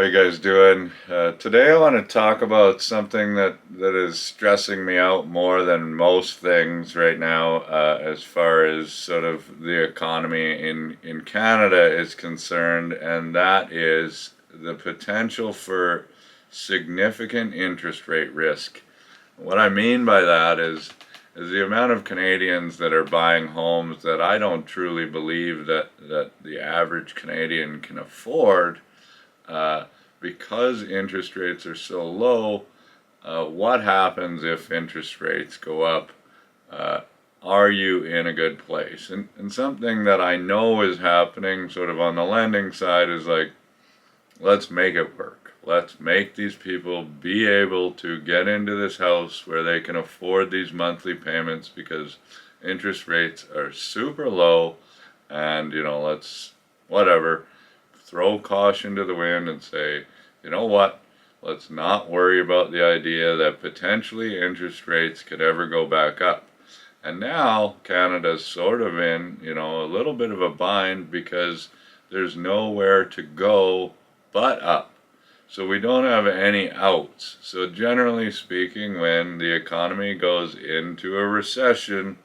you guys doing? Today I want to talk about something that is stressing me out more than most things right now, as far as sort of the economy in Canada is concerned, and that is the potential for significant interest rate risk. What I mean by that is the amount of Canadians that are buying homes that I don't truly believe that the average Canadian can afford, uh, because interest rates are so low. What happens if interest rates go up? Uh, are you in a good place? And something that I know is happening sort of on the lending side is like, let's make it work. Let's make these people be able to get into this house where they can afford these monthly payments because interest rates are super low. And, let's, whatever, throw caution to the wind and say, you know what? Let's not worry about the idea that potentially interest rates could ever go back up. And now Canada's sort of in, a little bit of a bind because there's nowhere to go but up. So we don't have any outs. So generally speaking, when the economy goes into a recession,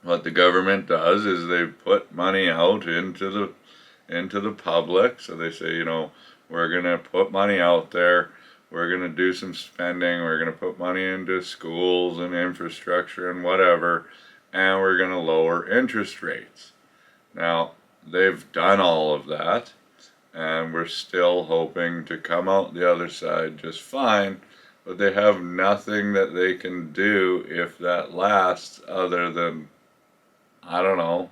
what the government does is they put money out into the public. So they say, we're going to put money out there. We're going to do some spending. We're going to put money into schools and infrastructure and whatever. And we're going to lower interest rates. Now, they've done all of that. And we're still hoping to come out the other side just fine. But they have nothing that they can do if that lasts other than, I don't know,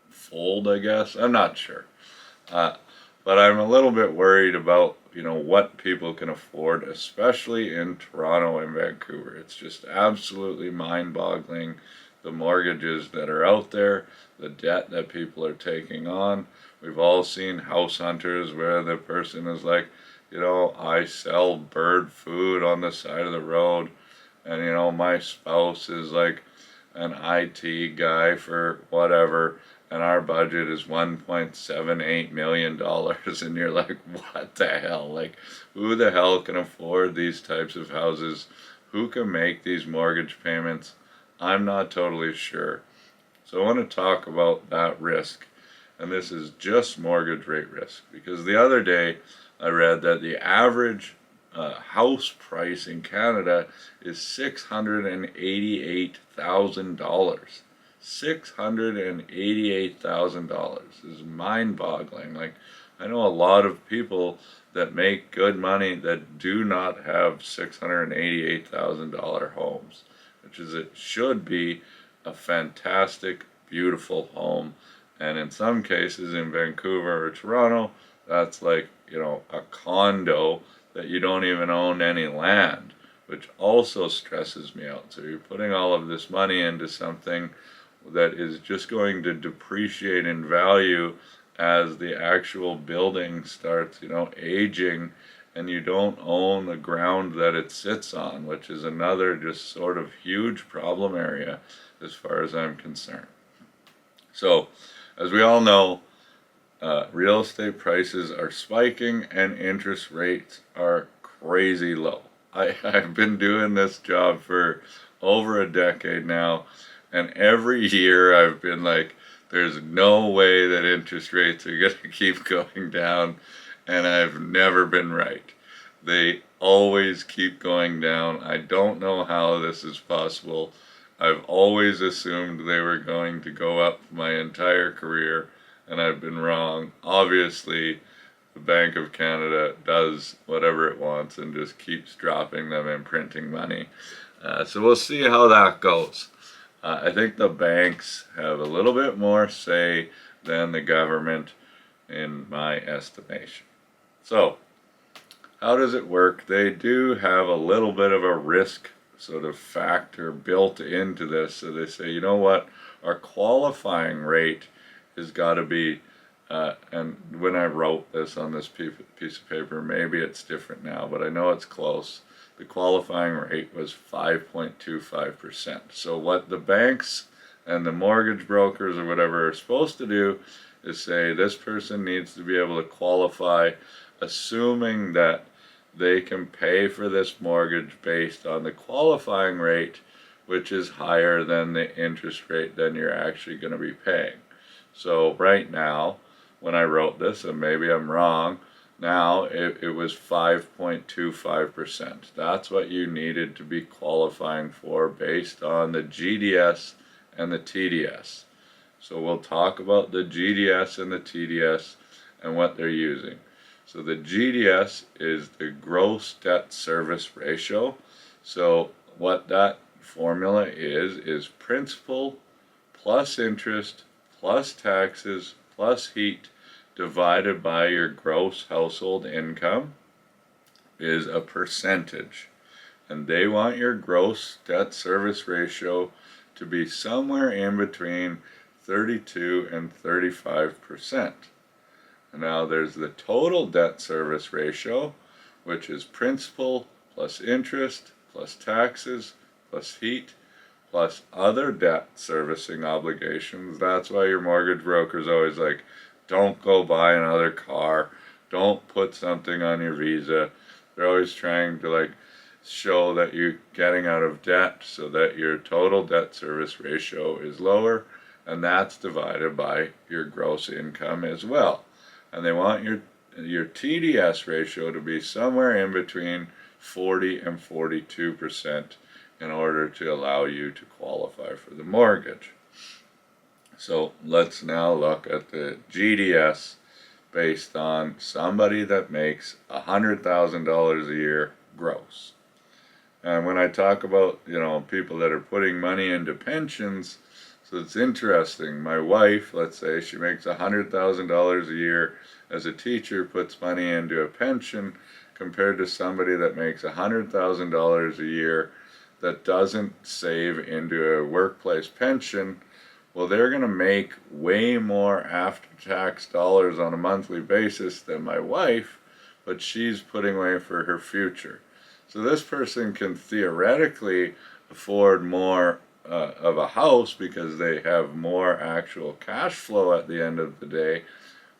fold, I guess. I'm not sure. But I'm a little bit worried about, what people can afford, especially in Toronto and Vancouver. It's just absolutely mind-boggling, the mortgages that are out there, the debt that people are taking on. We've all seen house hunters where the person is like, I sell bird food on the side of the road, and, my spouse is like an IT guy for whatever, and our budget is $1.78 million, and you're like, what the hell? Like, who the hell can afford these types of houses? Who can make these mortgage payments? I'm not totally sure. So I want to talk about that risk, and this is just mortgage rate risk, because the other day I read that the average house price in Canada is $688,000. $688,000 is mind-boggling. Like, I know a lot of people that make good money that do not have $688,000 homes, which is, it should be a fantastic, beautiful home. And in some cases in Vancouver or Toronto, that's like, a condo that you don't even own any land, which also stresses me out. So you're putting all of this money into something that is just going to depreciate in value as the actual building starts, aging, and you don't own the ground that it sits on, which is another just sort of huge problem area as far as I'm concerned. So, as we all know, real estate prices are spiking and interest rates are crazy low. I've been doing this job for over a decade now, and every year I've been like, there's no way that interest rates are going to keep going down, and I've never been right. They always keep going down. I don't know how this is possible. I've always assumed they were going to go up my entire career, and I've been wrong. Obviously, the Bank of Canada does whatever it wants and just keeps dropping them and printing money. So we'll see how that goes. I think the banks have a little bit more say than the government, in my estimation. So, how does it work? They do have a little bit of a risk sort of factor built into this. So they say, you know what, our qualifying rate has got to be, and when I wrote this on this piece of paper, maybe it's different now, but I know it's close. The qualifying rate was 5.25%. So what the banks and the mortgage brokers or whatever are supposed to do is say this person needs to be able to qualify, assuming that they can pay for this mortgage based on the qualifying rate, which is higher than the interest rate than you're actually going to be paying. So right now, when I wrote this, and maybe I'm wrong, now it was 5.25%. That's what you needed to be qualifying for based on the GDS and the TDS. So we'll talk about the GDS and the TDS and what they're using. So the GDS is the gross debt service ratio. So what that formula is principal plus interest plus taxes plus heat divided by your gross household income is a percentage. And they want your gross debt service ratio to be somewhere in between 32 and 35%. And now there's the total debt service ratio, which is principal plus interest plus taxes plus heat plus other debt servicing obligations. That's why your mortgage broker's always like, don't go buy another car, don't put something on your visa. They're always trying to like show that you're getting out of debt so that your total debt service ratio is lower, and that's divided by your gross income as well. And they want your TDS ratio to be somewhere in between 40 and 42% in order to allow you to qualify for the mortgage. So let's now look at the GDS based on somebody that makes $100,000 a year gross. And when I talk about, people that are putting money into pensions, so it's interesting. My wife, let's say she makes $100,000 a year as a teacher, puts money into a pension, compared to somebody that makes $100,000 a year that doesn't save into a workplace pension. Well, they're going to make way more after-tax dollars on a monthly basis than my wife, but she's putting away for her future. So this person can theoretically afford more of a house because they have more actual cash flow at the end of the day.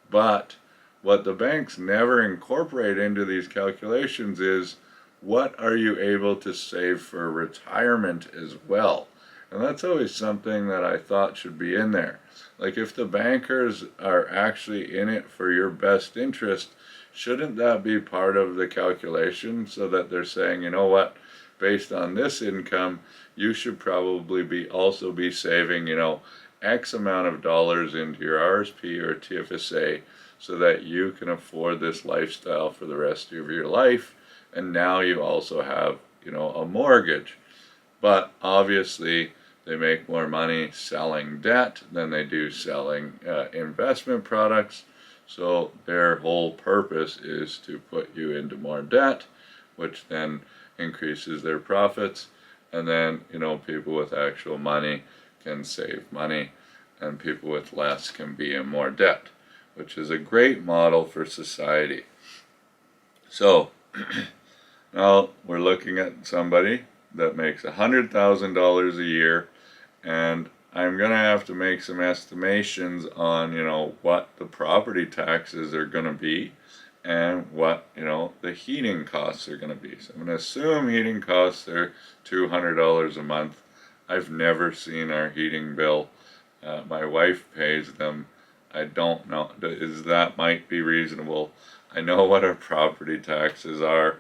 But what the banks never incorporate into these calculations is, what are you able to save for retirement as well? And that's always something that I thought should be in there. Like, if the bankers are actually in it for your best interest, shouldn't that be part of the calculation, so that they're saying, you know what, based on this income, you should probably also be saving, X amount of dollars into your RSP or TFSA so that you can afford this lifestyle for the rest of your life. And now you also have, a mortgage. But obviously, they make more money selling debt than they do selling investment products. So their whole purpose is to put you into more debt, which then increases their profits. And then, people with actual money can save money, and people with less can be in more debt, which is a great model for society. So now we're looking at somebody that makes $100,000 a year, and I'm going to have to make some estimations on, what the property taxes are going to be and what, the heating costs are going to be. So I'm going to assume heating costs are $200 a month. I've never seen our heating bill. My wife pays them. I don't know. That might be reasonable. I know what our property taxes are.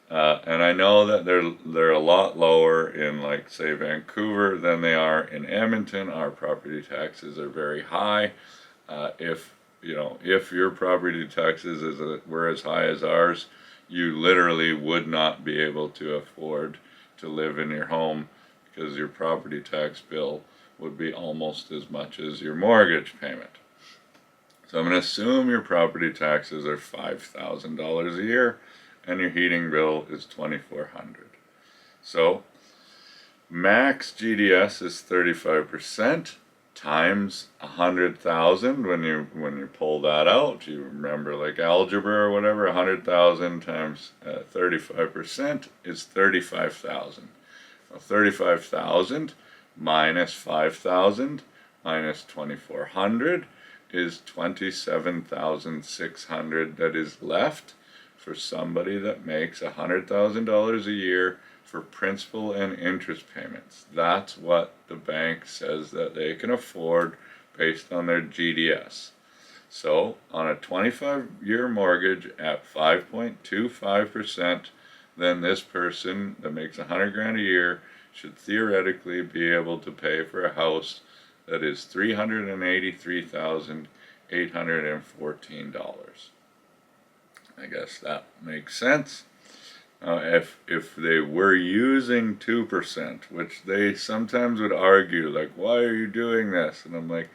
And I know that they're a lot lower in, like, say, Vancouver than they are in Edmonton. Our property taxes are very high. If your property taxes were as high as ours, you literally would not be able to afford to live in your home, because your property tax bill would be almost as much as your mortgage payment. So I'm going to assume your property taxes are $5,000 a year, and your heating bill is $2,400. So max GDS is 35% times 100,000. When you pull that out, you remember, like, algebra or whatever. 100,000 times 35% is 35,000. Well, 35,000 minus 5,000 minus 2,400 is $27,600 that is left for somebody that makes $100,000 a year for principal and interest payments. That's what the bank says that they can afford based on their GDS. So on a 25-year mortgage at 5.25%, then this person that makes $100,000 a year should theoretically be able to pay for a house that is $383,814. I guess that makes sense. If they were using 2%, which they sometimes would argue, like, why are you doing this? And I'm like,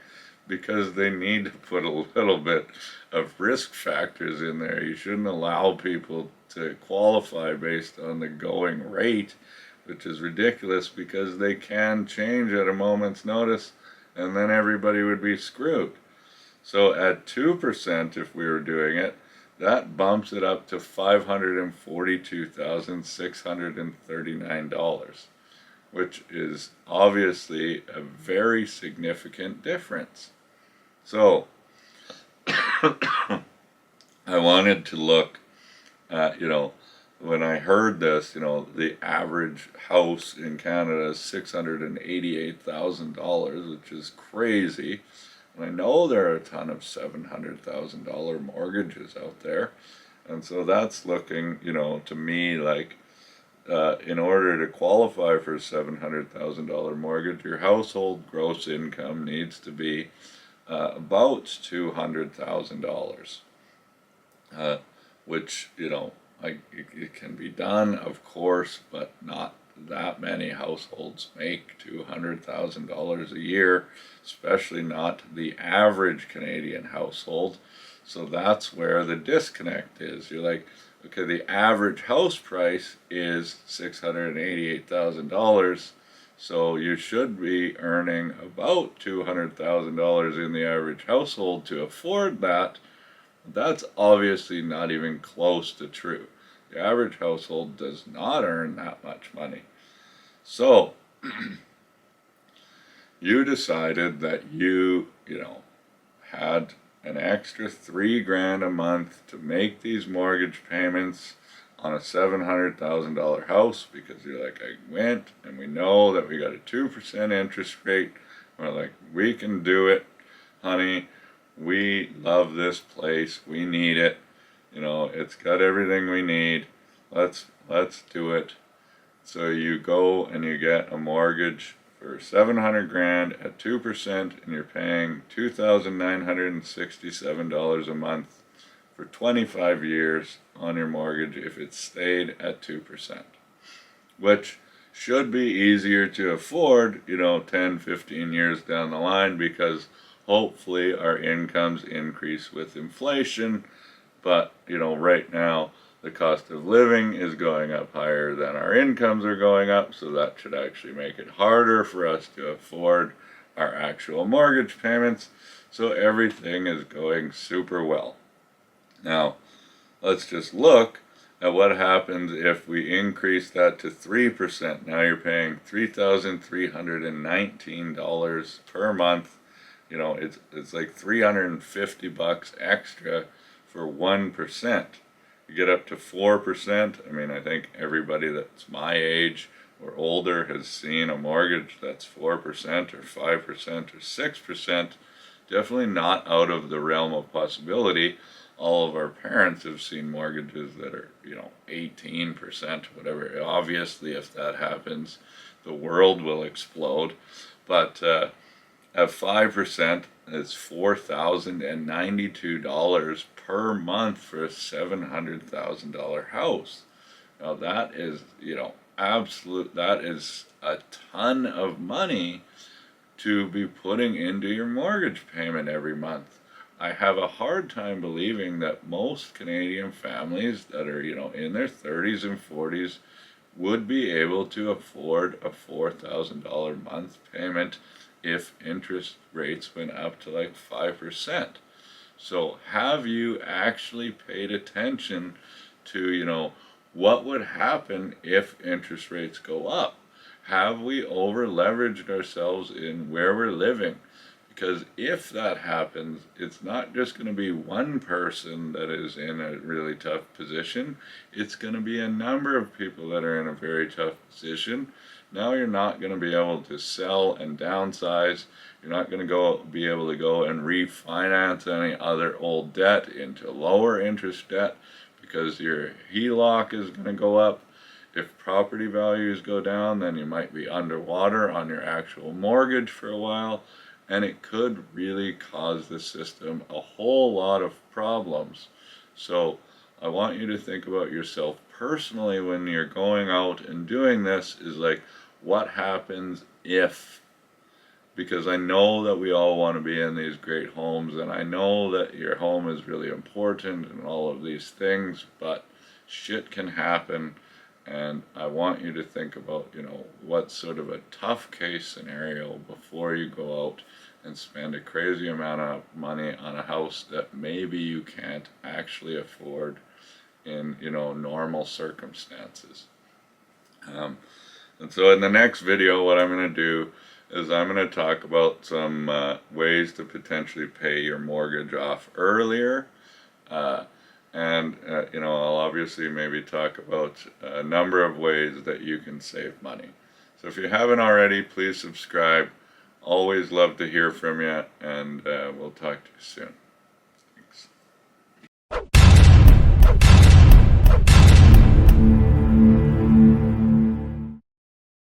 because they need to put a little bit of risk factors in there. You shouldn't allow people to qualify based on the going rate, which is ridiculous because they can change at a moment's notice and then everybody would be screwed. So at 2%, if we were doing it, that bumps it up to $542,639, which is obviously a very significant difference. So I wanted to look at, when I heard this, the average house in Canada is $688,000, which is crazy. And I know there are a ton of $700,000 mortgages out there. And so that's looking, to me like, in order to qualify for a $700,000 mortgage, your household gross income needs to be about $200,000, which, it can be done, of course, but not that many households make $200,000 a year, especially not the average Canadian household. So that's where the disconnect is. You're like, okay, the average house price is $688,000, so you should be earning about $200,000 in the average household to afford that. That's obviously not even close to true. The average household does not earn that much money. So you decided that you had an extra $3,000 a month to make these mortgage payments on a $700,000 house because you're like, I went and we know that we got a 2% interest rate. We're like, we can do it, honey. We love this place. We need it. It's got everything we need. Let's do it. So you go and you get a mortgage for $700,000 at 2%, and you're paying $2,967 a month for 25 years on your mortgage if it stayed at 2%, which should be easier to afford, 10, 15 years down the line, because hopefully our incomes increase with inflation. But, right now the cost of living is going up higher than our incomes are going up, so that should actually make it harder for us to afford our actual mortgage payments. So everything is going super well. Now, let's just look at what happens if we increase that to 3%. Now you're paying $3,319 per month. It's like $350 extra for 1%. You get up to 4%. I think everybody that's my age or older has seen a mortgage that's 4% or 5% or 6%. Definitely not out of the realm of possibility. All of our parents have seen mortgages that are, 18%, whatever. Obviously, if that happens, the world will explode. But at 5%, it's $4,092 per month for a $700,000 house. Now that is, that is a ton of money to be putting into your mortgage payment every month. I have a hard time believing that most Canadian families that are, in their 30s and 40s would be able to afford a $4,000 month payment if interest rates went up to like 5%. So have you actually paid attention to, what would happen if interest rates go up? Have we over leveraged ourselves in where we're living? Because if that happens, it's not just going to be one person that is in a really tough position. It's going to be a number of people that are in a very tough position. Now you're not going to be able to sell and downsize. You're not going to be able to go and refinance any other old debt into lower interest debt because your HELOC is going to go up. If property values go down, then you might be underwater on your actual mortgage for a while. And it could really cause the system a whole lot of problems. So I want you to think about yourself personally when you're going out and doing this, is like, what happens if? Because I know that we all want to be in these great homes, and I know that your home is really important and all of these things, but shit can happen. And I want you to think about, what's sort of a tough case scenario before you go out and spend a crazy amount of money on a house that maybe you can't actually afford in, normal circumstances. And so in the next video, what I'm going to do is I'm going to talk about some ways to potentially pay your mortgage off earlier. I'll obviously maybe talk about a number of ways that you can save money. So if you haven't already, please subscribe. Always love to hear from you, and we'll talk to you soon.